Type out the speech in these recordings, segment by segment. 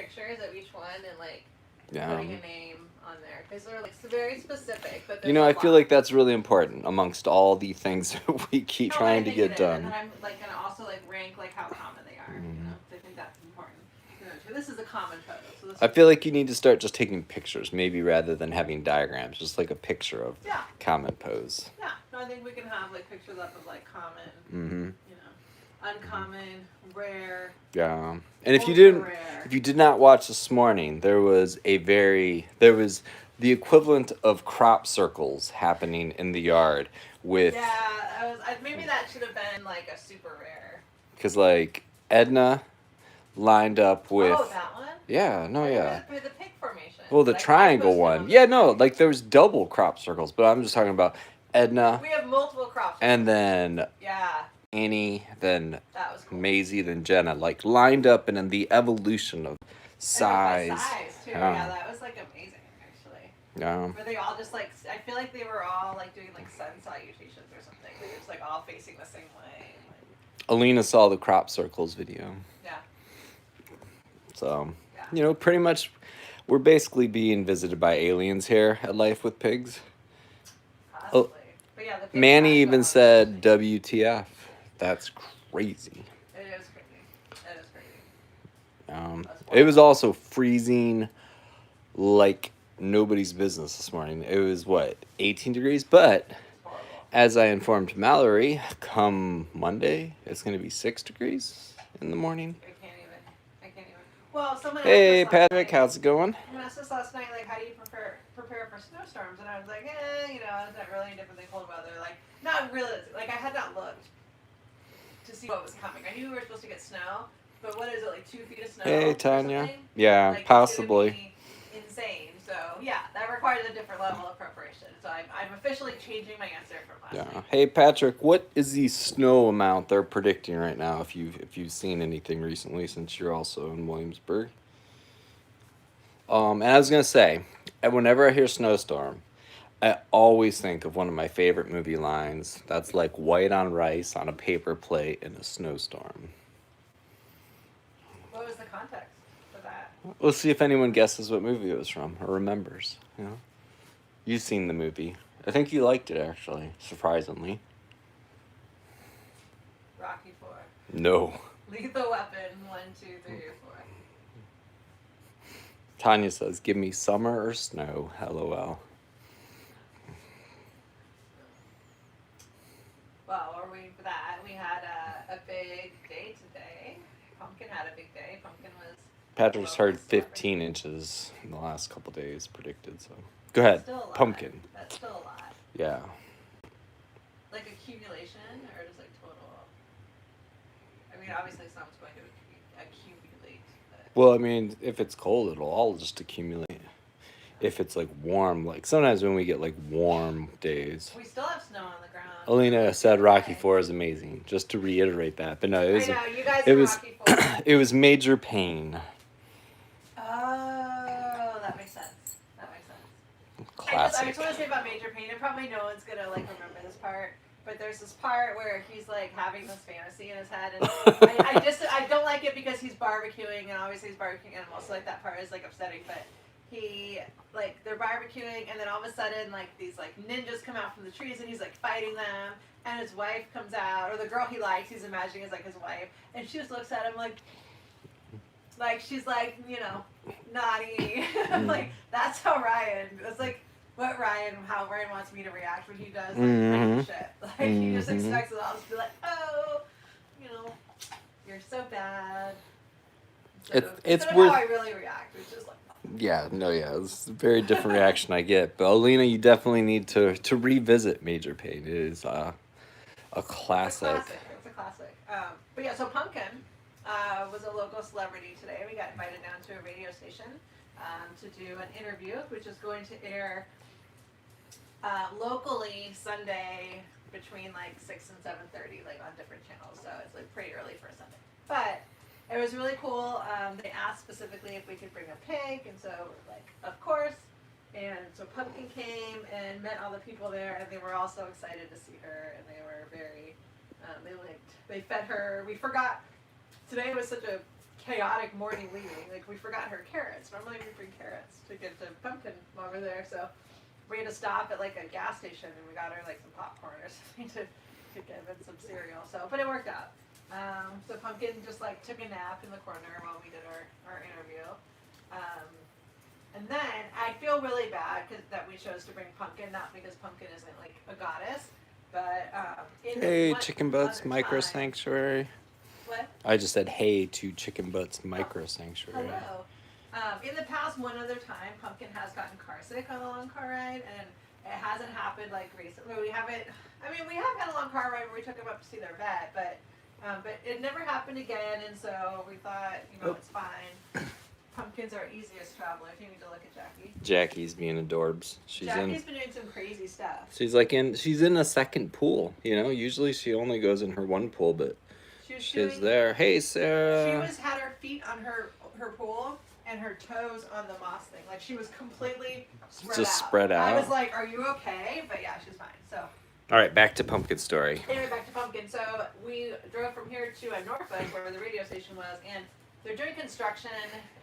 pictures of each one and like Yeah. putting a name on there because they're like very specific. But You know, I feel like that's really important amongst all the things that we keep trying to get done. And then I'm like gonna also like rank like how common they are. You know, I think that's important. This is a common photo. So this I feel like you need to start just taking pictures, maybe rather than having diagrams, just like a picture of common pose. Yeah, no, I think we can have like pictures up of like common, you know, uncommon, rare. Yeah, and if you did not watch this morning, there was the equivalent of crop circles happening in the yard with. Yeah, maybe that should have been like a super rare. Because like Edna lined up with. Oh, that one. Yeah, no, yeah. The pig formation. Well, the triangle one. Yeah, no, like there was double crop circles, but I'm just talking about Edna. We have multiple crop circles. And then Annie, then Maisie, then Jenna, like lined up and in the evolution of size. And size too. Yeah, that was like amazing actually. Yeah. Were they all just like? I feel like they were all like doing like sun salutations or something. They were just like all facing the same way. Alina saw the crop circles video. Yeah. So, you know, pretty much we're basically being visited by aliens here at Life with Pigs. Possibly. But yeah, the Manny even said WTF. That's crazy. It is crazy. It is crazy. It was also freezing like nobody's business this morning. It was, 18 degrees? But as I informed Mallory, come Monday, it's going to be 6 degrees in the morning. I can't even. Well, someone asked Hey, us Patrick, how's it going? Someone asked us last night, like, how do you prepare for snowstorms? And I was like, you know, it's not really any different than cold weather. Like, not really. Like, I had not looked to see what was coming. I knew we were supposed to get snow, but what is it, like 2 feet of snow? Hey, Tanya. Yeah, like, possibly. It's insane. So, yeah, that requires a different level of preparation. So I'm officially changing my answer from last week. Hey, Patrick, what is the snow amount they're predicting right now, if you've seen anything recently, since you're also in Williamsburg? And I was going to say, whenever I hear snowstorm, I always think of one of my favorite movie lines. That's like white on rice on a paper plate in a snowstorm. What was the context for that? We'll see if anyone guesses what movie it was from or remembers. You know, you've seen the movie. I think you liked it, actually, surprisingly. Rocky IV. No. Lethal Weapon 1, 2, 3, or 4. Tanya says, "Give me summer or snow." LOL. Well, we're waiting for that. We had a big day today. Pumpkin had a big day. Pumpkin was... Patrick's heard 15 inches in the last couple days predicted, so... Go ahead. Pumpkin. That's still a lot. Yeah. Like accumulation or just like total? I mean, obviously something's going to accumulate. But... Well, I mean, if it's cold, it'll all just accumulate. If it's like warm, like sometimes when we get like warm days. We still have snow on the ground. Alina said Rocky IV is amazing, just to reiterate that. But no, it was, I know, you guys Rocky IV. It was Major Pain. Oh, that makes sense. Classic. I just want to say about Major Pain, and probably no one's gonna like remember this part, but there's this part where he's like having this fantasy in his head, and I don't like it because he's barbecuing, and obviously he's barbecuing animals, so like that part is like upsetting, but they're barbecuing, and then all of a sudden like these like ninjas come out from the trees, and he's like fighting them, and his wife comes out, or the girl he likes, he's imagining is like his wife, and she just looks at him like she's like, you know, naughty. Like that's how Ryan. That's like how Ryan wants me to react when he does like shit. Like he just expects it all to be like, oh, you know, you're so bad. It's worth how I really react, which is like. Yeah, it's a very different reaction I get. But Alina, you definitely need to revisit Major Pain. It is a classic. It's a classic. But yeah, so Pumpkin was a local celebrity today. We got invited down to a radio station to do an interview, which is going to air locally Sunday between like 6 and 7:30, like on different channels. So it's like pretty early for a Sunday. But it was really cool. They asked specifically if we could bring a pig, and so we're like, of course. And so Pumpkin came and met all the people there, and they were all so excited to see her, and they were very, they fed her. We forgot, today was such a chaotic morning leaving. Like, we forgot her carrots. Normally we bring carrots to give to Pumpkin while we're there, so we had to stop at, like, a gas station, and we got her, like, some popcorn or something to give and some cereal, so, but it worked out. So Pumpkin just, like, took a nap in the corner while we did our interview. And then I feel really bad that we chose to bring Pumpkin, not because Pumpkin isn't, like, a goddess, but Hey, Chicken Butts Micro Sanctuary. What? I just said hey to Chicken Butts Micro Sanctuary. Hello. In the past, one other time, Pumpkin has gotten car sick on a long car ride, and it hasn't happened like recently. We haven't. I mean, we have had a long car ride where we took him up to see their vet, but it never happened again, and so we thought, it's fine. Pumpkin's our easiest traveler. If you need to look at Jackie. Jackie's being adorbs. Jackie's been doing some crazy stuff. She's in a second pool. Usually she only goes in her one pool, but she's there. Hey, Sarah. She had her feet on her pool and her toes on the moss thing. Like, she was completely spread out. I was like, "Are you okay?" But yeah, she's fine. So. All right, back to Pumpkin story. Anyway, back to Pumpkin. So we drove from here to Norfolk, where the radio station was, and they're doing construction,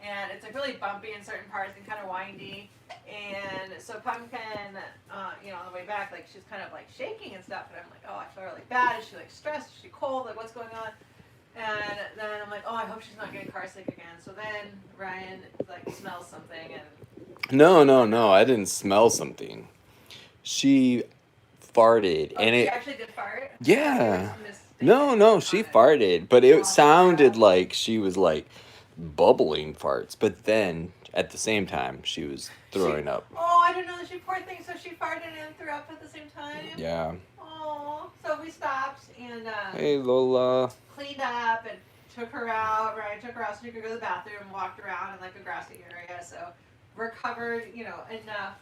and it's like really bumpy in certain parts and kind of windy. And so Pumpkin, on the way back, like, she's kind of like shaking and stuff. And I'm like, oh, I feel really bad. Is she like stressed? Is she cold? Like, what's going on? And then I'm like, oh, I hope she's not getting car sick again. So then Ryan like smells something and. No, I didn't smell something. She farted, and she actually did fart. Yeah. No, she farted, but it sounded like she was like bubbling farts. But then at the same time, she was throwing up. Oh, I didn't know that she poor thing. So she farted and threw up at the same time. Yeah. Oh, so we stopped and hey Lola. Cleaned up and took her out. Ryan took her out so she could go to the bathroom and walked around in like a grassy area. So recovered, enough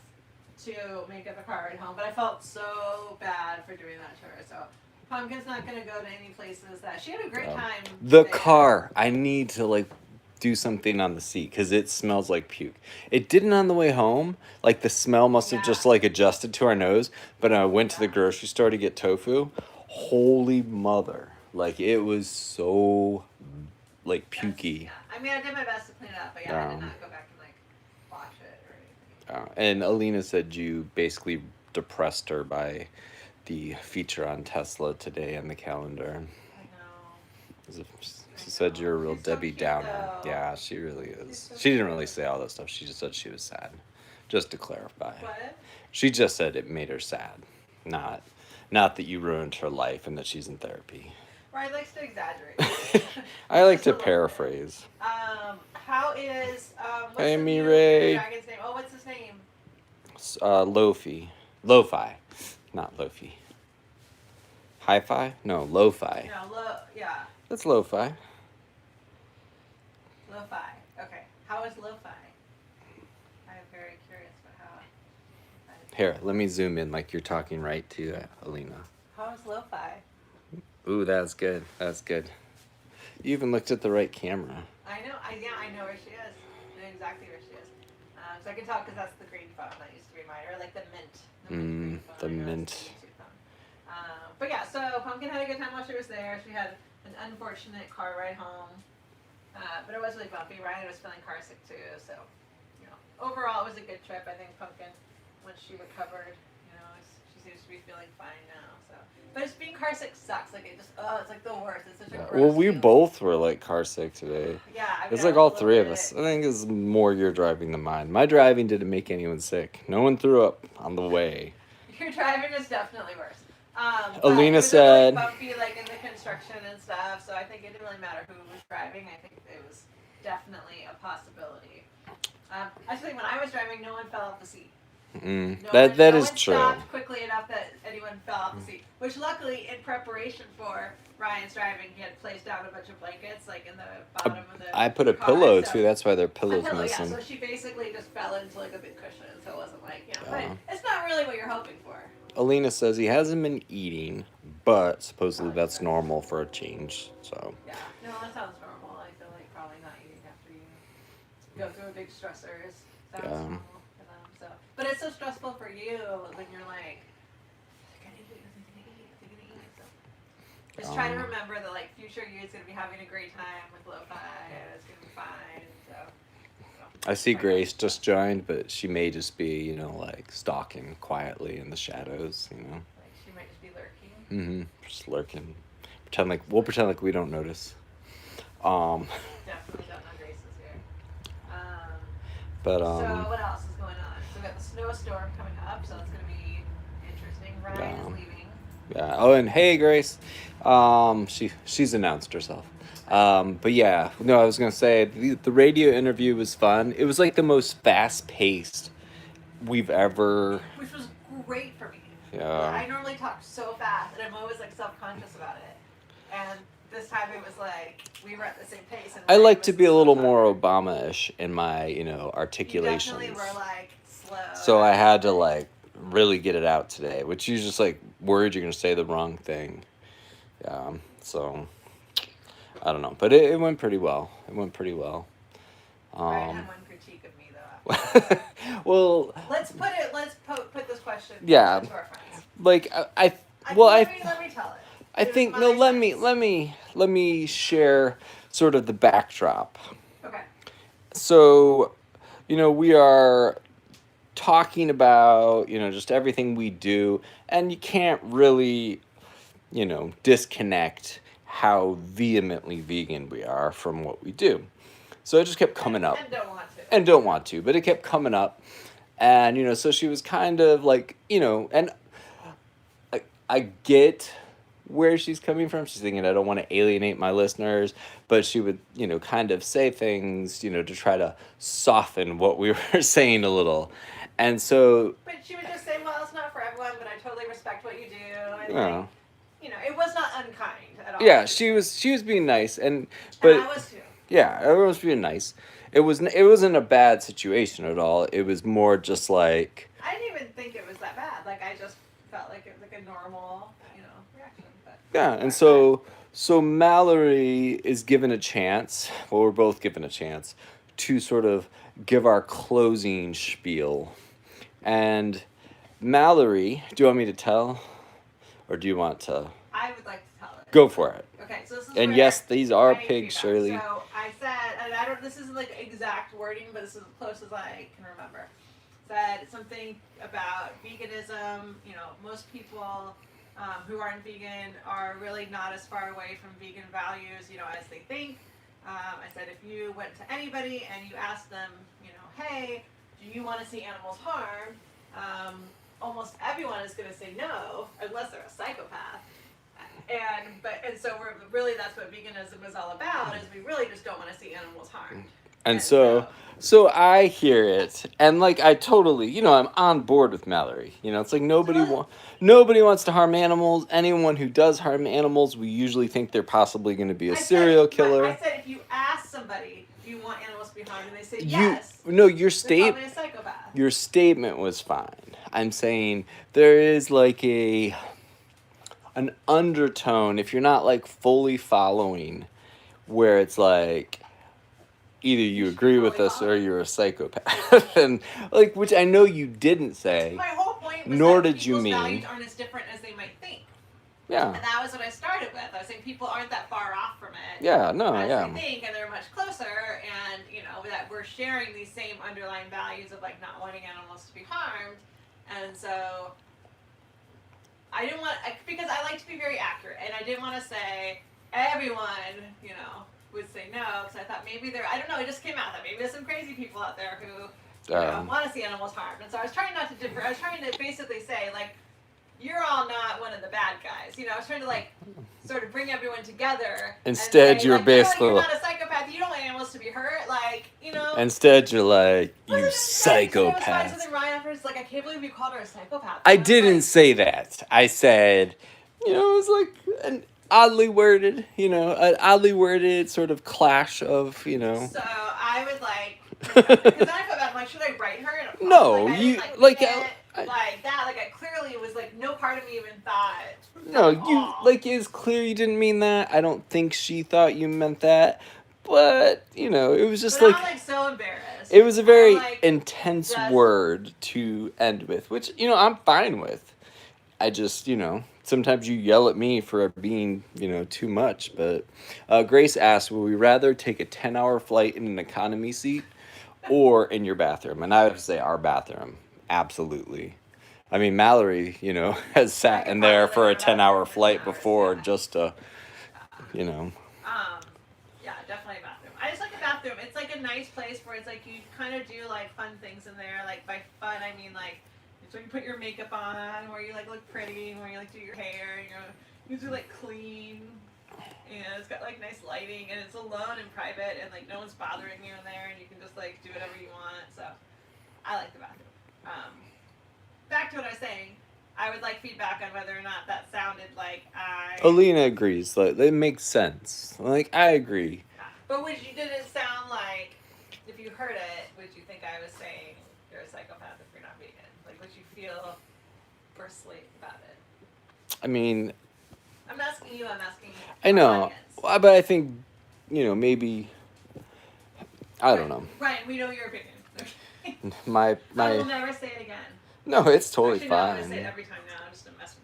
to make it the car ride home. But I felt so bad for doing that to her. So Pumpkin's not going to go to any places that she had a great time. The car. I need to do something on the seat because it smells like puke. It didn't on the way home. Like, the smell must have just adjusted to our nose. But I went to the grocery store to get tofu. Holy mother. Like, it was so pukey. I mean, I did my best to clean it up, but I did not go back and wash it or anything. And Alina said you basically depressed her by the feature on Tesla today on the calendar. I know. She said you're a real Debbie Downer. Though. Yeah, she really is. She didn't really say all that stuff. She just said she was sad. Just to clarify. What? She just said it made her sad. Not that you ruined her life and that she's in therapy. Ryan likes to exaggerate. I like to paraphrase. How is what's hey, the Mireille. dragon's name? Oh, what's his name? Lo-fi, not Lofi. Hi-fi? No, lo-fi. No, yeah. That's lo-fi. Lo-fi. Okay. How is lo-fi? I'm very curious about how. Here, let me zoom in like you're talking right to Alina. How is lo-fi? Ooh, that's good. That's good. You even looked at the right camera. I know. I know where she is. I know exactly where she is. So I can tell because that's the green phone that used to be mine, or like the mint. The mint. But yeah, so Pumpkin had a good time while she was there. She had an unfortunate car ride home, but it was really bumpy. Ryan was feeling car sick too, so overall it was a good trip. I think Pumpkin, once she recovered, she seems to be feeling fine now. So, but just being car sick sucks. Like, it's like the worst. It's such a gross well, we feeling. both were car sick today. Yeah, I mean, it's all three of us. I think it's more your driving than mine. My driving didn't make anyone sick. No one threw up on the way. Your driving is definitely worse. Alina said. said. Bumpy, in the construction and stuff. So I think it didn't really matter who was driving. I think it was definitely a possibility. Actually, when I was driving, no one fell off the seat. That is true. Stopped quickly enough that anyone fell off the seat. Which, luckily, in preparation for Ryan's driving, he had placed down a bunch of blankets, in the bottom of the. I put a car, pillow so too. That's why their pillow's missing. Yeah, so she basically just fell into a big cushion, so it wasn't but it's not really what you're hoping for. Alina says he hasn't been eating, but supposedly that's normal for a change. So. Yeah, no, that sounds normal. I feel like probably not eating after you go through a big stressor sounds normal for them. So, but it's so stressful for you when you're like, I think I need to eat. So just try to remember that future you is gonna be having a great time with lo-fi. And it's gonna fine. So I see Grace just joined, but she may just be, like stalking quietly in the shadows, like she might just be lurking. Just lurking. We'll pretend like we don't notice. Definitely don't know Grace is here. But So what else is going on? So we got the snowstorm coming up, so that's going to be interesting. Ryan is leaving. Yeah. Oh, and hey, Grace. She's announced herself. But yeah, no, I was gonna say the radio interview was fun. It was like the most fast paced we've ever. Which was great for me. Yeah. I normally talk so fast, and I'm always like self conscious about it. And this time it was like we were at the same pace. And I Ryan like to was be a so little tired. more Obama-ish in my, articulations. You definitely were like slow. So I had to like really get it out today, which you just like worried you're gonna say the wrong thing. Yeah. So I don't know, but it went pretty well. Ryan had one critique of me though. Well. Let's put this question. Yeah. To our friends. Like Let me tell it. I think no. Let me share sort of the backdrop. Okay. So, we are talking about just everything we do, and you can't really disconnect how vehemently vegan we are from what we do. So it just kept coming up. And don't want to, but it kept coming up. And, so she was kind of like, and I get where she's coming from. She's thinking, I don't want to alienate my listeners, but she would, kind of say things, to try to soften what we were saying a little. And so... But she would just say, well, it's not for everyone, but I totally respect what you do. And Yeah. It was not unkind at all. Yeah, she was being nice, but and I was too. Yeah, everyone was being nice. It wasn't a bad situation at all. It was more just like I didn't even think it was that bad. Like I just felt like it was like a normal, reaction. But yeah, and so Mallory is given a chance. Well, we're both given a chance to sort of give our closing spiel. And Mallory, do you want me to tell, or do you want to? I would like to tell it. Go for it. Okay, so this is and yes, these are pigs, Shirley. So I said, and I don't. This isn't like exact wording, but this is as close as I can remember. Said something about veganism. Most people who aren't vegan are really not as far away from vegan values, as they think. I said if you went to anybody and you asked them, hey, do you want to see animals harmed? Almost everyone is going to say no, unless they're a psychopath. And so we're really, that's what veganism is all about, is we really just don't want to see animals harmed. And so I hear it, and like I totally, I'm on board with Mallory. It's like nobody wants to harm animals. Anyone who does harm animals, we usually think they're possibly going to be a serial killer. I said if you ask somebody, do you want animals to be harmed, and they say yes. Your they're probably a psychopath. Your statement was fine. I'm saying there is like an undertone, if you're not like fully following, where it's like either you agree with us or you're a psychopath. And like, which I know you didn't say. My whole point was nor that did you people's mean values aren't as different as they might think. Yeah. And that was what I started with. I was saying people aren't that far off from it. Yeah, no, as yeah. they think, and they're much closer, and that we're sharing these same underlying values of like not wanting animals to be harmed. And so I didn't want, because I like to be very accurate, and I didn't want to say everyone, would say no, because I thought maybe I don't know, it just came out that maybe there's some crazy people out there who want to see animals harmed. And so I was trying not to differ. I was trying to basically say, like, you're all not one of the bad guys. I was trying to, like, sort of bring everyone together. Instead, and say, you're like, basically... You're not a psychopath. You don't want animals to be hurt. Like, Instead, you're like, you psychopath. So then Ryan afterwards like, I can't believe you called her a psychopath. I didn't say that. I said, it was like an oddly worded, an oddly worded sort of clash of, So I would like, because then I felt bad. I'm like, should I write her? And no, like, you that. Like I clearly was like, no part of me even thought. No, it's clear you didn't mean that. I don't think she thought you meant that. But, it was just but like... I'm, like, so embarrassed. It was a very like, intense word to end with, which, I'm fine with. I just, sometimes you yell at me for being, too much. But Grace asked, would we rather take a 10-hour flight in an economy seat or in your bathroom? And I would say our bathroom. Absolutely. I mean, Mallory, has sat in there for a 10-hour flight before just to, you know. Yeah, definitely a bathroom. I just like a bathroom. It's like a nice place where it's like you kind of do like fun things in there. Like by fun, I mean like it's where you put your makeup on, where you like look pretty, where you like do your hair, and you're usually like clean. And it's got like nice lighting, and it's alone and private, and like no one's bothering you in there, and you can just like do whatever you want. So I like the bathroom. Back to what I was saying. I would like feedback on whether or not that sounded like I. Alina agrees. Like, it makes sense. Like, I agree. But did it sound like, if you heard it, would you think I was saying you're a psychopath if you're not vegan? Like, would you feel bristly about it? I mean, I'm asking you, I'm asking you. I know. Well, but I think, maybe, I don't know. Ryan, we know your opinion. My. I will never say it again. No, it's totally Actually, fine. No, I'm going to say it every time now, just to mess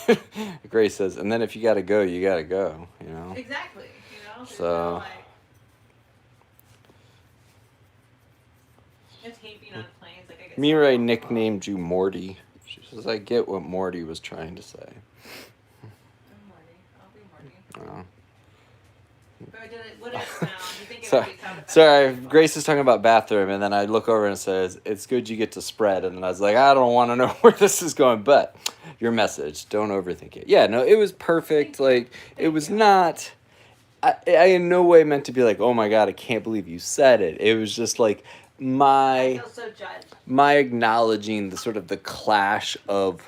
with you. Grace says, and then if you gotta go, you gotta go, Exactly, So. It's hate being on planes. Like, I get Mirai nicknamed you Morty. She says, I get what Morty was trying to say. I'm Morty. I'll be Morty. Oh. But what did it sound? You think it Sorry, would be sound effective? sorry. Grace is talking about bathroom, and then I look over and it says, it's good you get to spread. And then I was like, I don't want to know where this is going, but your message, don't overthink it. Yeah, no, it was perfect. Like, it was not, I in no way meant to be like, oh my God, I can't believe you said it. It was just like I feel so judged. my acknowledging the sort of the clash of,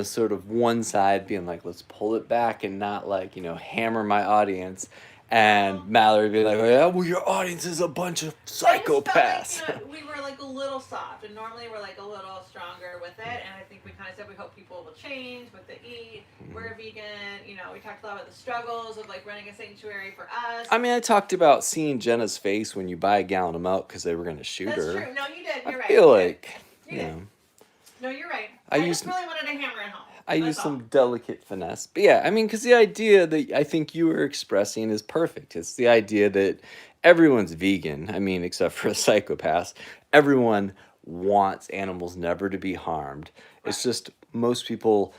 sort of one side being like, let's pull it back and not like, hammer my audience. And Mallory being like, oh, yeah, well, your audience is a bunch of psychopaths. Like, we were like a little soft, and normally we're like a little stronger with it. And I think we kind of said we hope people will change what they eat. We're vegan. We talked a lot about the struggles of like running a sanctuary for us. I mean, I talked about seeing Jenna's face when you buy a gallon of milk because they were going to shoot her. That's true. No, you did. You're right. I feel like, you did. No, you're right. I just really wanted to hammer it home. I use some delicate finesse. But yeah, I mean, because the idea that I think you were expressing is perfect. It's the idea that everyone's vegan. I mean, except for a psychopath. Everyone wants animals never to be harmed. Right. It's just most people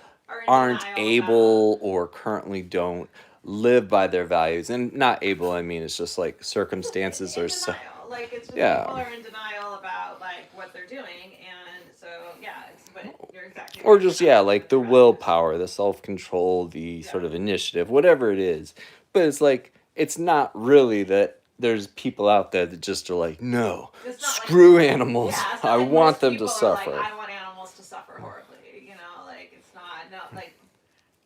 aren't able or currently don't live by their values. And not able, I mean, it's just like circumstances are so. Like, it's just people are in denial about like what they're doing. And so, yeah, but you're exactly right. Or just, like the willpower, the self-control, the sort of initiative, whatever it is. But it's like, it's not really that there's people out there that just are like, no, screw animals. I want them to suffer. Like, I want animals to suffer horribly. Like, it's not, no, like,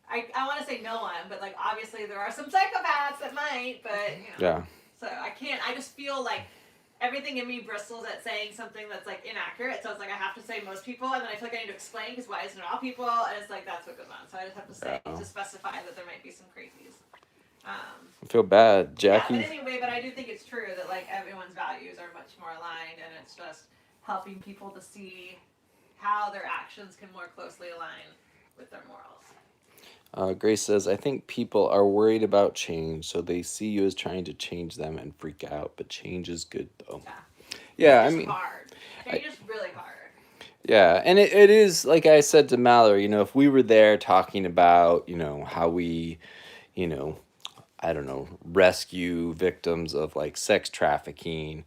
I want to say no one, but like, obviously there are some psychopaths that might, but, Yeah. So I just feel like everything in me bristles at saying something that's like inaccurate. So it's like I have to say most people, and then I feel like I need to explain because why isn't it all people? And it's like that's what goes on. So I just have to say to specify that there might be some crazies. I feel bad, Jackie. Yeah, but anyway, I do think it's true that like everyone's values are much more aligned, and it's just helping people to see how their actions can more closely align with their morals. Grace says, I think people are worried about change, so they see you as trying to change them and freak out. But change is good, though. Yeah, I mean, hard. Change is really hard. Yeah, and it is, like I said to Mallory, if we were there talking about, how we, I don't know, rescue victims of like sex trafficking.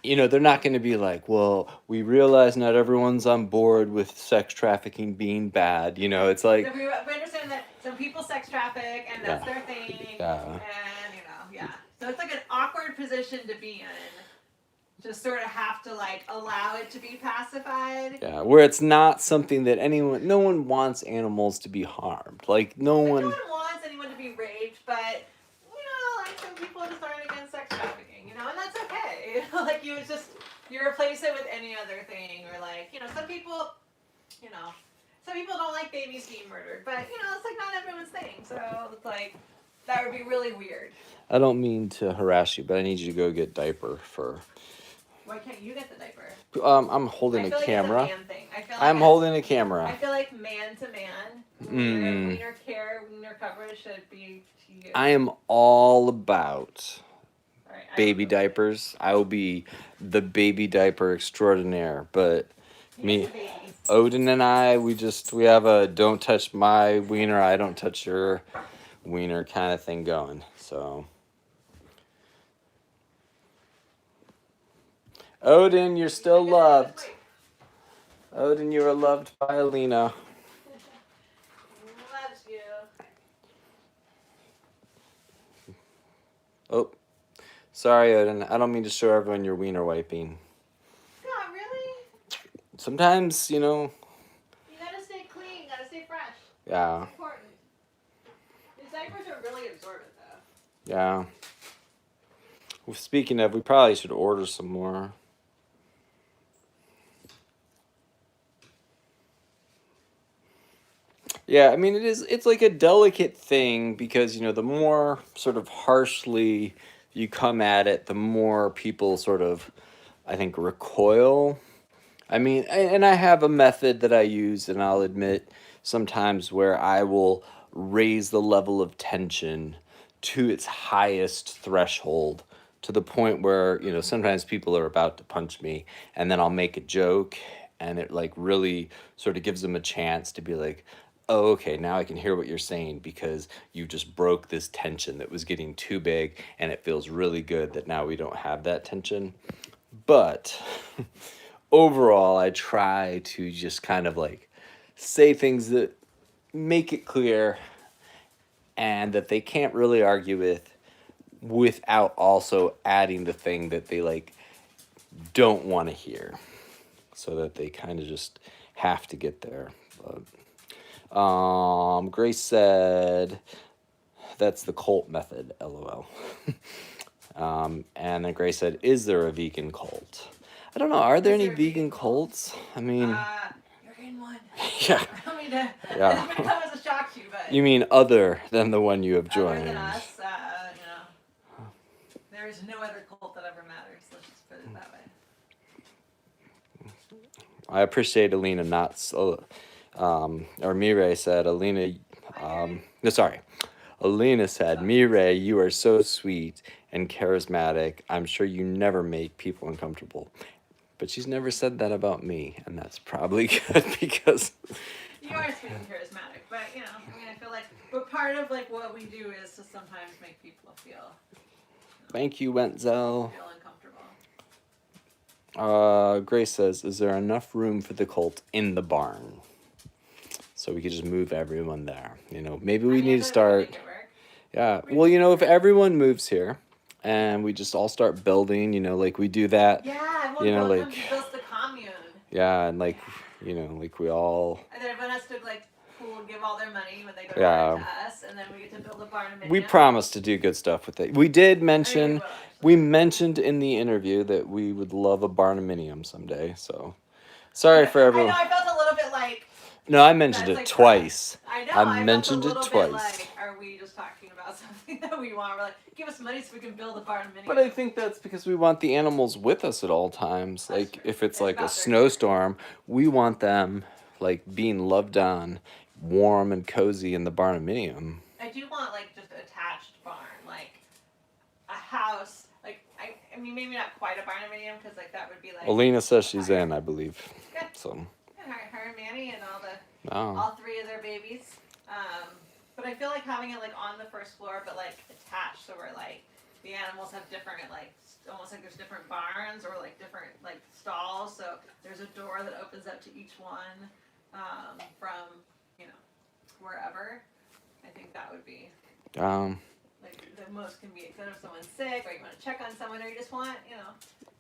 They're not going to be like, well, we realize not everyone's on board with sex trafficking being bad. It's like. We understand that some people sex traffic and that's their thing. Yeah. And, So it's like an awkward position to be in. Just sort of have to like allow it to be pacified. Yeah, where it's not something that no one wants animals to be harmed. Like, no one wants anyone to be raped, but, like some people just aren't against sex trafficking. And that's okay. Like you replace it with any other thing, or like, some people don't like babies being murdered, but it's like not everyone's thing. So it's like that would be really weird. I don't mean to harass you, but I need you to go get diaper for Why can't you get the diaper? I'm holding I a feel like camera. it's a man thing. I feel like I'm holding a camera. I feel like man to man, wiener care, wiener coverage should be to you. I am all about Right, baby diapers. I will be the baby diaper extraordinaire. But me, Odin and I, we have a don't touch my wiener, I don't touch your wiener kind of thing going. So, Odin, you're still loved. Odin, you are loved by Alina. Loves you. Oh, sorry, Odin. I don't mean to show everyone your wiener wiping. God, really? Sometimes, you know. You gotta stay clean. Gotta stay fresh. Yeah. It's important. These diapers are really absorbent, though. Yeah. Well, speaking of, we probably should order some more. Yeah, I mean, it's like a delicate thing because, you know, the more sort of harshly you come at it, the more people sort of, I think, recoil. I mean, and I have a method that I use, and I'll admit sometimes where I will raise the level of tension to its highest threshold to the point where, you know, sometimes people are about to punch me, and then I'll make a joke, and it like really sort of gives them a chance to be like, oh, okay, now I can hear what you're saying because you just broke this tension that was getting too big, and it feels really good that now we don't have that tension. But overall, I try to just kind of like say things that make it clear and that they can't really argue with without also adding the thing that they like don't want to hear, so that they kind of just have to get there. But, Grace said that's the cult method, lol. And then Grace said, is there a vegan cult? I don't know. Are there any vegan cults? I mean, you're in one. yeah. I don't mean to. Yeah. This may come as a shock to you, but. You mean other than the one you have joined? Other than us, you know, there is no other cult that ever matters. Let's just put it that way. I appreciate Alina not so, or Mireille said, Alina, no, sorry. Alina said, Mireille, you are so sweet and charismatic. I'm sure you never make people uncomfortable. But she's never said that about me, and that's probably good because... You are sweet and charismatic, but, you know, I mean, I feel like, but part of, like, what we do is to sometimes make people feel... You know, thank you, Wenzel. Feel uncomfortable. Grace says, is there enough room for the cult in the barn? So we could just move everyone there. You know, maybe we need to start... Yeah, well, you know, if everyone moves here and we just all start building, you know, like we do that. Yeah, everyone you know, like, builds the commune. Yeah, and like, you know, like we all... And then everyone has to, like, give all their money when they go to us, and then we get to build a barn. We promised to do good stuff with it. We did mention... We mentioned in the interview that we would love a barnuminium someday, so... Sorry for everyone... I know, I felt a little bit like... No, I mentioned it twice. I know, I mentioned it twice. Like, are we just talking about something that we want? We're like, give us money so we can build a barnuminium. But I think that's because we want the animals with us at all times. That's like, true. If it's like a snowstorm, we want them, like, being loved on, warm and cozy in the barnuminium. I do want, like, just an attached barn, like, a house. Like, I mean, maybe not quite a barnuminium, because, like, that would be, like... Alina says she's in, I believe. Good. So... Her and Manny and all three of their babies. But I feel like having it like on the first floor, but like attached, so where like the animals have different like almost like there's different barns or like different like stalls. So there's a door that opens up to each one from wherever. I think that would be like the most convenient. If someone's sick or you want to check on someone or you just want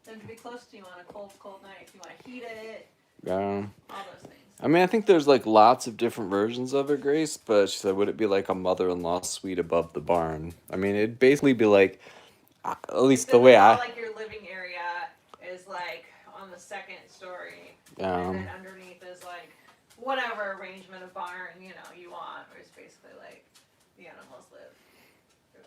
them to be close to you on a cold night. If you want to heat it. All those things. I mean, I think there's like lots of different versions of it, Grace, but she said, would it be like a mother-in-law suite above the barn? I mean, it'd basically be like, at least the way like your living area is like on the second story, and then underneath is like whatever arrangement of barn you want, where it's basically like the animals live through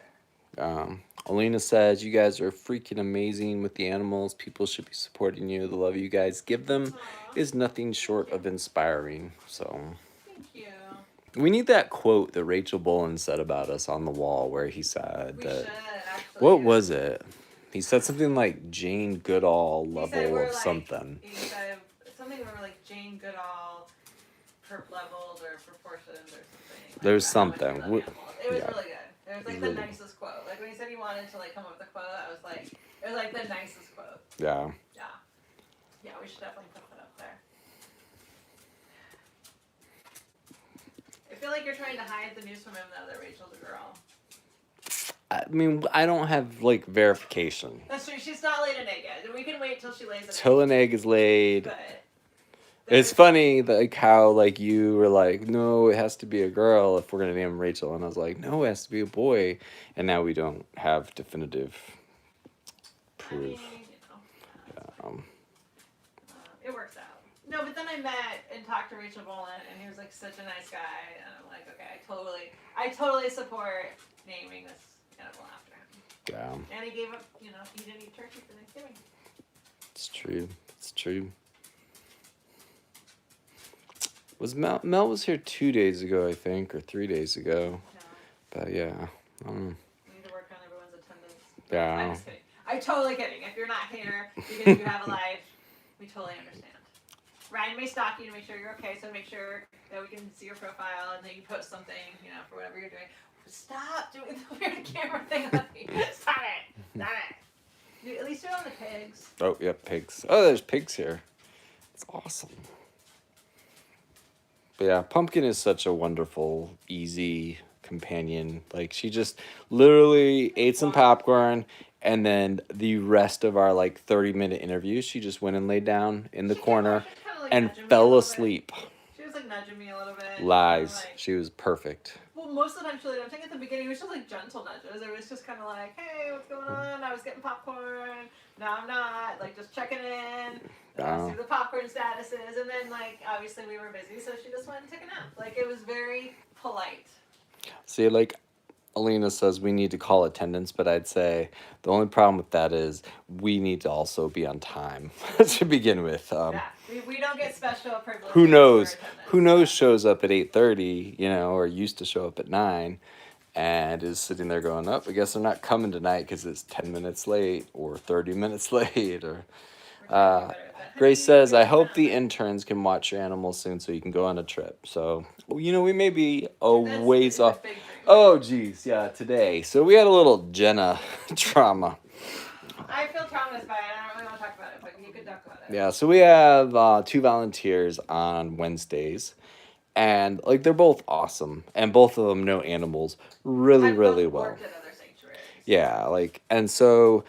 there. Alina says, you guys are freaking amazing with the animals. People should be supporting you. The love you guys give them Aw, is nothing short of inspiring. So thank you. we need that quote that Rachel Bolan said about us on the wall where he said We that. should actually. What was it? He said something like Jane Goodall He said level we're of like. something. He said something where we're like Jane Goodall, perp levels or proportions or something. There's Like, how much we something. love animals. It was Yeah. really good. It was like Really. the nicest quote. Like when he said he wanted to like come up with a quote, I was like, it was like the nicest quote. Yeah. Yeah. Yeah, we should definitely put that up there. I feel like you're trying to hide the news from him though that Rachel's a girl. I mean, I don't have like verification. That's true. She's not laid an egg yet. We can wait till she lays an egg. Till an egg is laid. But It's funny like how like you were like, no, it has to be a girl if we're gonna name Rachel, and I was like, no, it has to be a boy, and now we don't have definitive proof. I mean, you know, Um, it works out. No, but then I met and talked to Rachel Bolan, and he was like such a nice guy, and I'm like, okay, I totally support naming this animal after him. yeah, And he gave up, you know, he didn't eat turkey for Thanksgiving. it's true. It's true. Was Mel was here 2 days ago, I think, or 3 days ago. No, But yeah, I don't know. we need to work on everyone's attendance. Yeah. I'm just kidding. I'm totally kidding. If you're not here because you have a life, we totally understand. Ryan may stalk you to make sure you're okay, so make sure that we can see your profile and that you post something, you know, for whatever you're doing. Stop doing the weird camera thing on me. Stop it. Stop it. At least do it on the pigs. Oh, yeah, pigs. Oh, there's pigs here. It's awesome. But yeah, Pumpkin is such a wonderful, easy companion. Like, she just literally ate some popcorn, and then the rest of our, like, 30-minute interview, she just went and laid down in the corner and fell asleep. She was, like, nudging me a little bit. Lies. Like, She was perfect. well, most of the time she laid down. I think at the beginning it was just, like, gentle nudges. It was just kind of like, hey, what's going on? I was getting popcorn. No, I'm not. Like, just checking in. See the popcorn statuses. And then, like, obviously we were busy, so she just went and took a nap. Like, it was very polite. See, like, Alina says we need to call attendance, but I'd say the only problem with that is we need to also be on time to begin with. Yeah, we don't get special privileges. Who knows? for attendance. Who knows shows up at 8:30, you know, or used to show up at 9 and is sitting there going, oh, I guess they're not coming tonight because it's 10 minutes late or 30 minutes late. Or We're trying to get better at that. Grace says, I hope the interns can watch your animals soon so you can go on a trip. So, you know, we may be a That's ways a off. big dream. Oh, geez, yeah, today. So we had a little Jenna trauma. I feel traumatized by it. I don't really want to talk about it, but you could talk about it. Yeah, so we have 2 volunteers on Wednesdays. And, like, they're both awesome. And both of them know animals really, I've really both well. worked at other sanctuaries. Yeah, like, and so,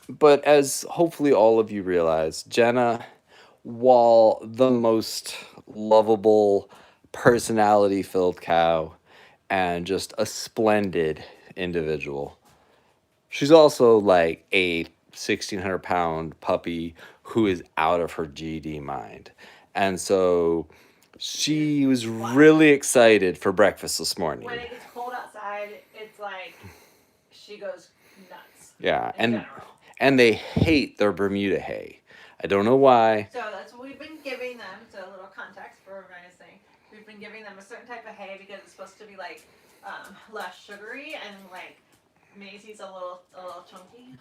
but as hopefully all of you realize, Jenna, while the most lovable, personality filled cow and just a splendid individual, she's also like a 1,600-pound puppy who is out of her GD mind. And so she was really excited for breakfast this morning. When it gets cold outside, it's like she goes nuts. Yeah, in and general. and they hate their Bermuda hay. I don't know why. So that's what we've been giving them. So a little context for Ryan's thing. We've been giving them a certain type of hay because it's supposed to be like less sugary and like Maisie's a little chunky.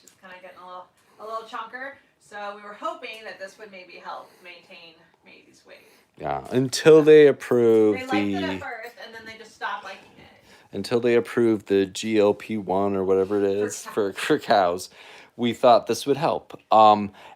She's kind of getting a little chunker. So we were hoping that this would maybe help maintain Maisie's weight. Yeah, until they approve They liked it at first, and then they just stopped liking it. until they approve the GLP-1 or whatever it is for cows, we thought this would help.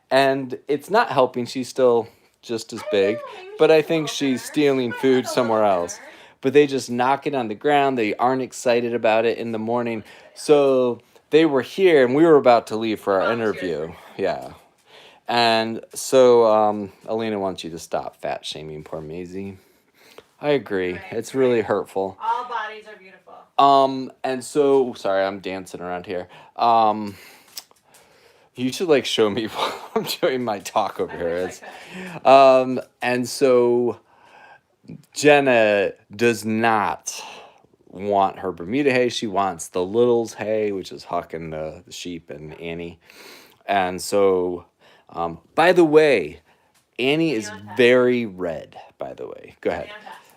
And it's not helping. She's still just as big, but I think she's stealing food somewhere else. But they just knock it on the ground. They aren't excited about it in the morning. So they were here, and we were about to leave for our interview. Yeah. And so Alina wants you to stop fat shaming poor Maisie. I agree. Right, It's really hurtful. All bodies are beautiful. And so, sorry, I'm dancing around here. You should like show me while I'm doing my talk over here. wish I could. And so Jenna does not want her Bermuda hay. She wants the Littles hay, which is Huck and the sheep and Annie. And so, by the way, Annie is very red, by the way. Go ahead.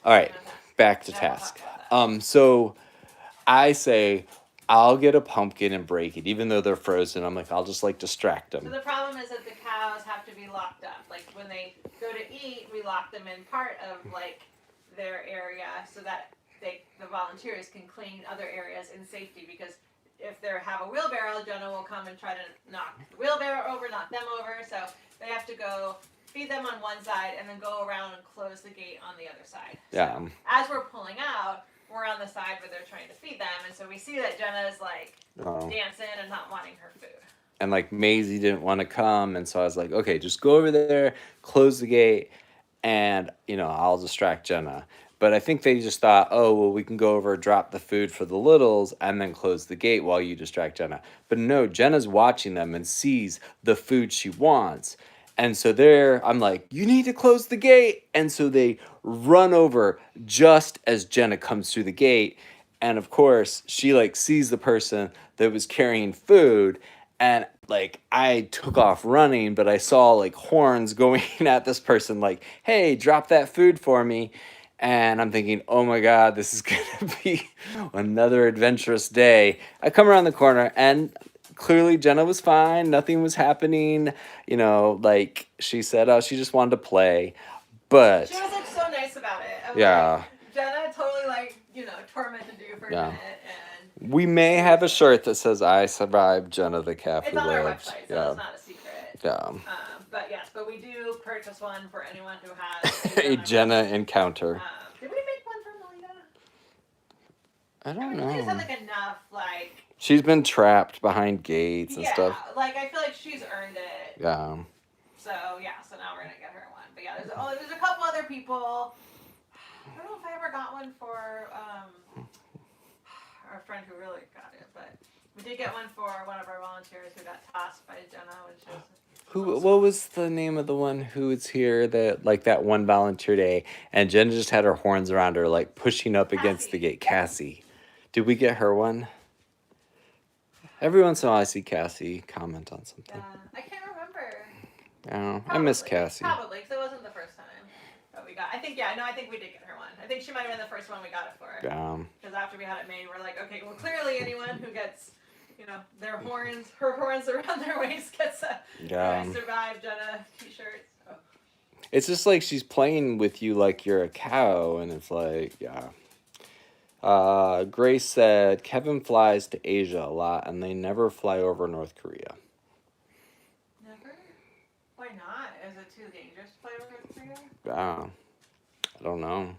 All right, back to task. So I say, I'll get a pumpkin and break it, even though they're frozen. I'm like, I'll just like distract them. So the problem is that the cows have to be locked up. Like when they go to eat, we lock them in part of like their area so that the volunteers can clean other areas in safety, because if they have a wheelbarrow, Jonah will come and try to knock the wheelbarrow over, knock them over. So they have to go feed them on one side and then go around and close the gate on the other side. Yeah. So as we're pulling out, we're on the side where they're trying to feed them, and so we see that Jenna's like dancing and not wanting her food. And like Maisie didn't want to come, and so I was like, okay, just go over there, close the gate, and I'll distract Jenna. But I think they just thought, oh well, we can go over, drop the food for the littles, and then close the gate while you distract Jenna. But no, Jenna's watching them and sees the food she wants. And so I'm like, you need to close the gate. And so they run over just as Jenna comes through the gate. And of course, she like sees the person that was carrying food. And like, I took off running, but I saw like horns going at this person like, hey, drop that food for me. And I'm thinking, oh my God, this is going to be another adventurous day. I come around the corner and clearly Jenna was fine. Nothing was happening. Like she said, oh, she just wanted to play. But she was like so nice about it. Yeah. Like, Jenna totally like, tormented you for a minute. And we may have a shirt that says I survived Jenna the calf who lived. It's on our website, so it's not a secret. Yeah. But we do purchase one for anyone who has a Jenna encounter. Did we make one for Melina? I don't know. We just had like enough like. She's been trapped behind gates and stuff. Yeah, like I feel like she's earned it. Yeah. So now we're gonna get her one. But yeah, there's a couple other people. I don't know if I ever got one for our friend who really got it, but we did get one for one of our volunteers who got tossed by Jenna when she was. What was the name of the one who was here that one volunteer day, and Jenna just had her horns around her, like pushing up against the gate? Cassie. Did we get her one? Every once in a while I see Cassie comment on something. I can't remember. I miss Cassie. Probably, because it wasn't the first time that we got. I think we did get her one. I think she might have been the first one we got it for. Because after we had it made, we're like, okay, well clearly anyone who gets, her horns around their waist gets a Survive Jenna t-shirt. So. It's just like she's playing with you like you're a cow, and it's like, Grace said Kevin flies to Asia a lot, and they never fly over North Korea. Never? Why not? Is it too dangerous to fly over North Korea? I don't know.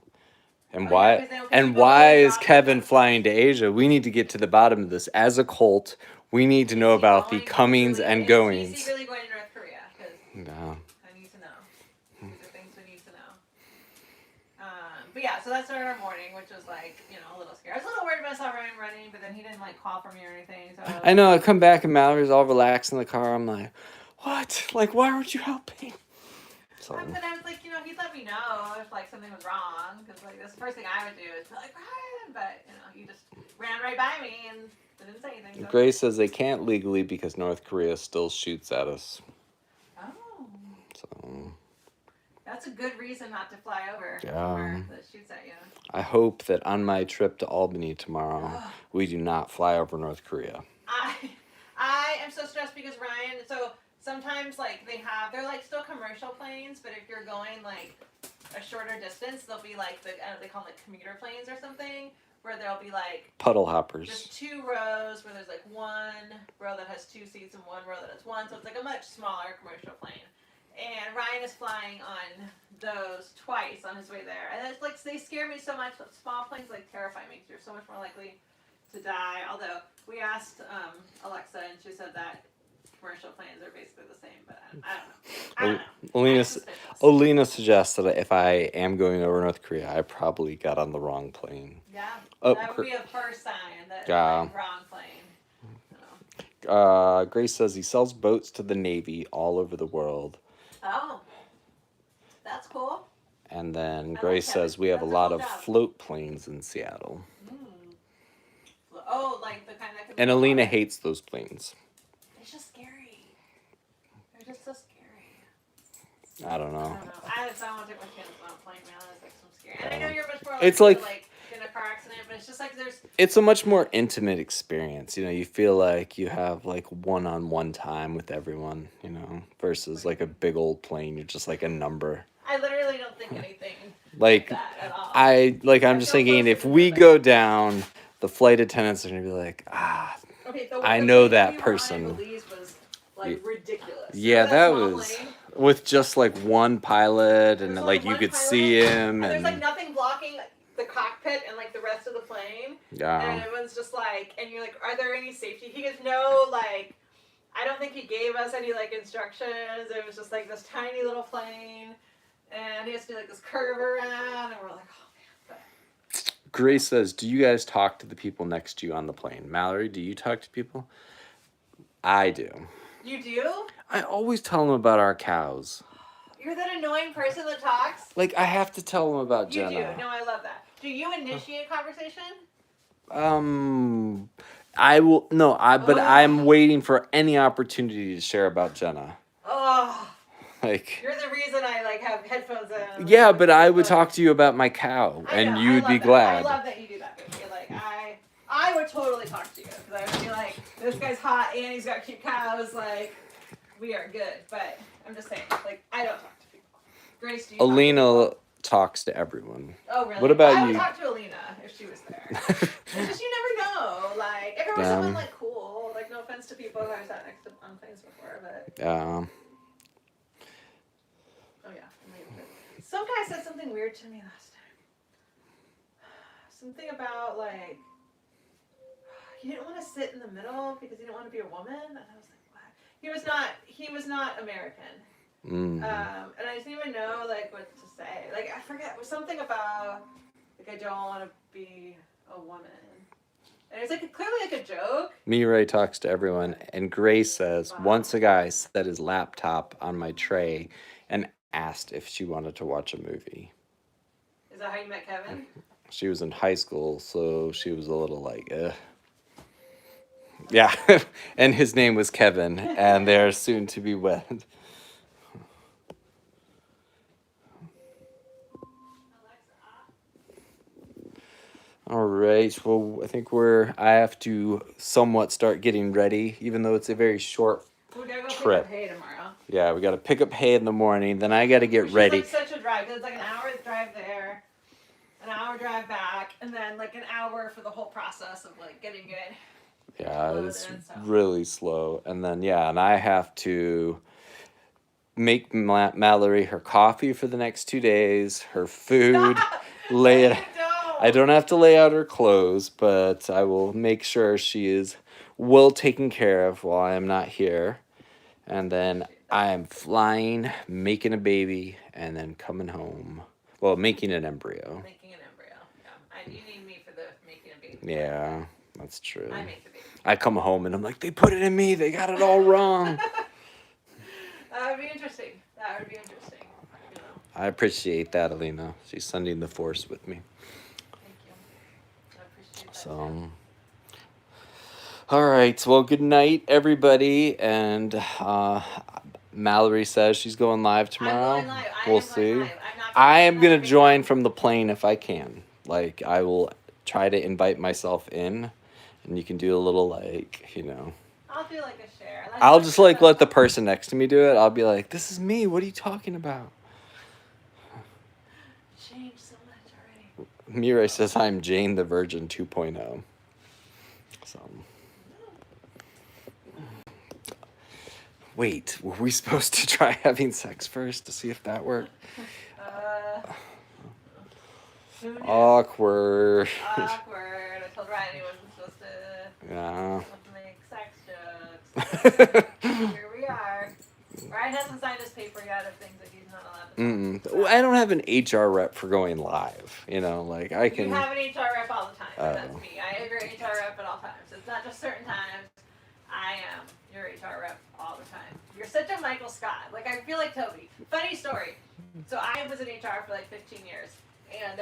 And why is Kevin flying to Asia? We need to get to the bottom of this. As a cult, we need to know about the comings and goings. Is he really going to North Korea? No. I need to know. These are things we need to know. But yeah, so that's our morning, which was like, a little scary. I was a little worried about Ryan running, but then he didn't like call for me or anything. So I know. I come back and Mallory's all relaxed in the car. I'm like, what? Like, why aren't you helping? So. But I was like, he'd let me know if like something was wrong, because like that's the first thing I would do is be like, Ryan, but he just ran right by me and didn't say anything. So. Grace says they can't legally because North Korea still shoots at us. Oh. So. That's a good reason not to fly over. That shoots at you. I hope that on my trip to Albany tomorrow, we do not fly over North Korea. I am so stressed because Ryan. So sometimes like they're like still commercial planes, but if you're going like a shorter distance, they'll be like they call them like commuter planes or something, where there'll be like puddle hoppers. Just 2 rows where there's like 1 row that has 2 seats and 1 row that has 1, so it's like a much smaller commercial plane. And Ryan is flying on those twice on his way there. And it's like, they scare me so much. Small planes like terrify me because you're so much more likely to die. Although we asked Alexa and she said that commercial planes are basically the same, but I don't know. Olena suggests that if I am going over North Korea, I probably got on the wrong plane. Yeah, that would be a first sign that wrong plane. Grace says he sells boats to the Navy all over the world. Oh, that's cool. And then Grace says we have a lot of float planes in Seattle. Oh, like the kind that can. And Alina hates those planes. It's just scary. They're just so scary. I don't know. I don't know. I just don't want to take my chances on a plane, man. That's like so scary. And I know you're much more It's likely like- to like get in a car accident, but it's just like there's. It's a much more intimate experience. You know, you feel like you have like one-on-one time with everyone, you know, versus like a big old plane. You're just like a number. I literally don't think anything Like, that at all. I'm just thinking if we go down, the flight attendants are going to be like, Okay, I the know plane that we were person. On in Belize was like ridiculous. yeah, Remember that small was plane? with just like one pilot and There's only like you one could pilot, see him and there's like and nothing blocking the cockpit and like the rest of the plane. And yeah. everyone's just like, and you're like, are there any safety? He goes, no, like, I don't think he gave us any like instructions. It was just like this tiny little plane, and he has to do like this curve around, and we're like, oh man. But Grace says, "Do you guys talk to the people next to you on the plane?" Mallory, do you talk to people? I do. you do? I always tell them about our cows. You're that annoying person that talks. Like I have to tell them about You Jenna. do. No, I love that. Do you initiate conversation? I will no. But Oh. I'm waiting for any opportunity to share about Jenna. Oh, Like you're the reason I like have headphones in. yeah, but I would talk to you about my cow, I and know, you I would be love that. glad. I love that you do that, baby. Like I would totally talk to you because I would be like, this guy's hot and he's got cute cows. Like, we are good. But I'm just saying, like, I don't talk to people. Grace, do you? Alina talks to everyone. Oh really? What about I you? would talk to Alina if she was there. It's just you never know. Like, if it was someone like cool, like no offense to people who I've sat next to on planes before, but oh yeah. Some guy said something weird to me last time. Something about like he didn't want to sit in the middle because he didn't want to be a woman, and I was like, what? He was not American. And I didn't even know like what to say. Like I forget. It was something about like I don't want to be a woman. And it's like clearly like a joke. Mirai talks to everyone, and Grace says, Wow. once a guy set his laptop on my tray and asked if she wanted to watch a movie. Is that how you met Kevin? She was in high school, so she was a little like, ugh. Yeah, and his name was Kevin, and they're soon to be wed. All right. Well, I think I have to somewhat start getting ready, even though it's a very short. We gotta go Trip. pick up hay tomorrow. Yeah, we got to pick up hay in the morning. Then I got to get Which ready. is like such a drive. 'Cause it's like an hour drive there, an hour drive back, and then like an hour for the whole process of like getting it. Yeah, loaded it's and stuff. really slow. And then, yeah, and I have to make Mallory her coffee for the next 2 days, her food, lay it. I don't have to lay out her clothes, but I will make sure she is well taken care of while I am not here. And then I am flying, making a baby, and then coming home. Well, making an embryo. Making an embryo. Yeah. You need me for the making a baby. Yeah, that's true. I make the baby. I come home and I'm like, they put it in me. They got it all wrong. That would be interesting. That would be interesting. You know. I appreciate that, Alina. She's sending the force with me. Thank you. I appreciate that. So, all right. Well, good night, everybody. And Mallory says she's going live tomorrow. I'm going live. We'll see. Live. I am going to join from the plane if I can. Like, I will try to invite myself in, and you can do a little, like, you know. I'll do like a share. I'll just, like, let the person next to me do it. I'll be like, this is me. What are you talking about? Changed so much already. Mirai says I'm Jane the Virgin 2.0. So. Wait, were we supposed to try having sex first to see if that worked? Who knew? Awkward. Awkward. I told Ryan he wasn't supposed to. Yeah. Make sex jokes. Here we are. Ryan hasn't signed his paper yet of things that he's not allowed to talk Well, I don't have an HR rep for going live. You know, like I can. You have an HR rep all the time. Oh. That's me. I have your HR rep at all times. It's not just certain times. I am your HR rep all the time. You're such a Michael Scott. Like, I feel like Toby. Funny story. So I was in HR for like 15 years. And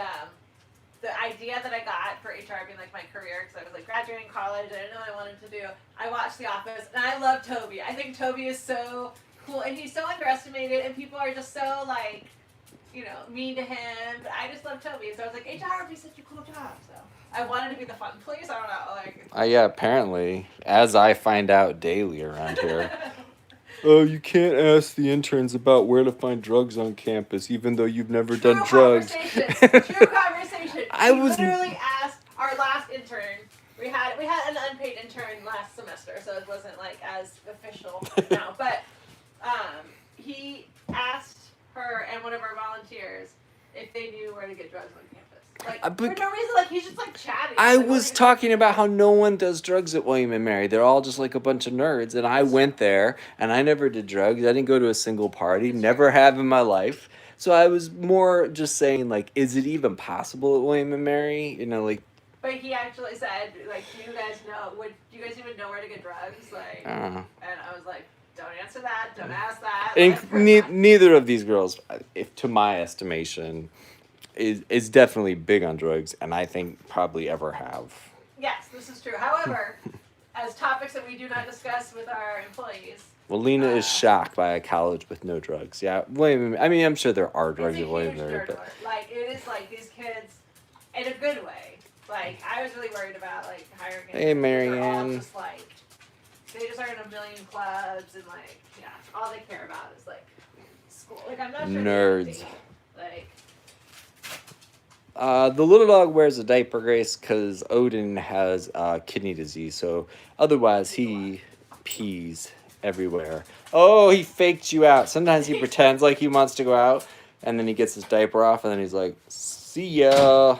the idea that I got for HR being like my career, because I was like graduating college, I didn't know what I wanted to do. I watched The Office, and I love Toby. I think Toby is so cool, and he's so underestimated, and people are just so like, you know, mean to him. But I just love Toby, so I was like, HR would be such a cool job. So I wanted to be the fun police. I don't know, like. Yeah, apparently, as I find out daily around here. Oh, you can't ask the interns about where to find drugs on campus, even though you've never done drugs. True conversation. I We was literally asked our last intern. We had an unpaid intern last semester, so it wasn't like as official now. But he asked her and one of our volunteers if they knew where to get drugs on campus. Like for no reason, like he's just like chatting. I like, was talking about how no one does drugs at William and Mary. They're all just like a bunch of nerds, and I went there, and I never did drugs. I didn't go to a single party, never have in my life. So I was more just saying, like, is it even possible at William and Mary? You know, like. But he actually said, like, do you guys know? Do you guys even know where to get drugs? Like, and I was like, don't answer that. Don't ask that. And neither of these girls, if to my estimation, is definitely big on drugs, and I think probably ever have. Yes, this is true. However, as topics that we do not discuss with our employees. Well, Lena is shocked by a college with no drugs. Yeah, William. I mean, I'm sure there are drugs at William and Mary, but like it is like these kids, in a good way. Like I was really worried about like hiring. Hey, Marianne. Just like they just are in a million clubs and like all they care about is like school. Like I'm not sure. Nerds. Like. The little dog wears a diaper, Grace, because Odin has kidney disease. So otherwise, he pees everywhere. Oh, he faked you out. Sometimes he pretends like he wants to go out, and then he gets his diaper off, and then he's like, "See ya."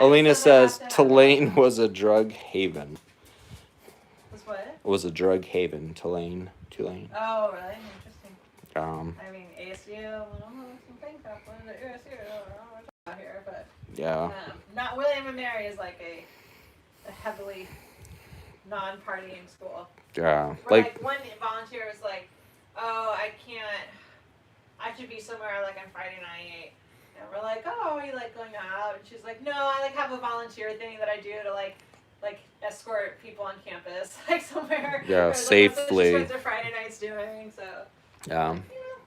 Alina says Tulane was a drug haven. Was what? Was a drug haven, Tulane. Oh, really? Interesting. I mean, ASU. Some things happen at ASU. Out here, but yeah. Not William and Mary is like a heavily non-partying school. Yeah. Like one volunteer was like, "Oh, I can't. I should be somewhere like on Friday night." And we're like, "Oh, are you like going out?" And she's like, "No, I like have a volunteer thing that I do to like escort people on campus, like somewhere." Yeah, safely. That's what she spends her Friday nights doing. So. Yeah.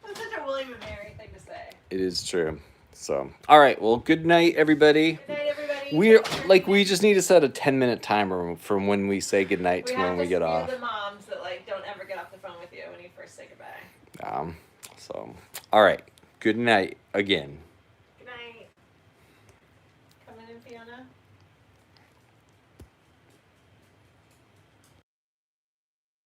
That's such a William and Mary thing to say. It is true. So, all right. Well, good night, everybody. Good night, everybody. We just need to set a 10-minute timer from when we say good night to when we get off. We have the moms that like don't ever get off the phone with you when you first say goodbye. So, all right. Good night again.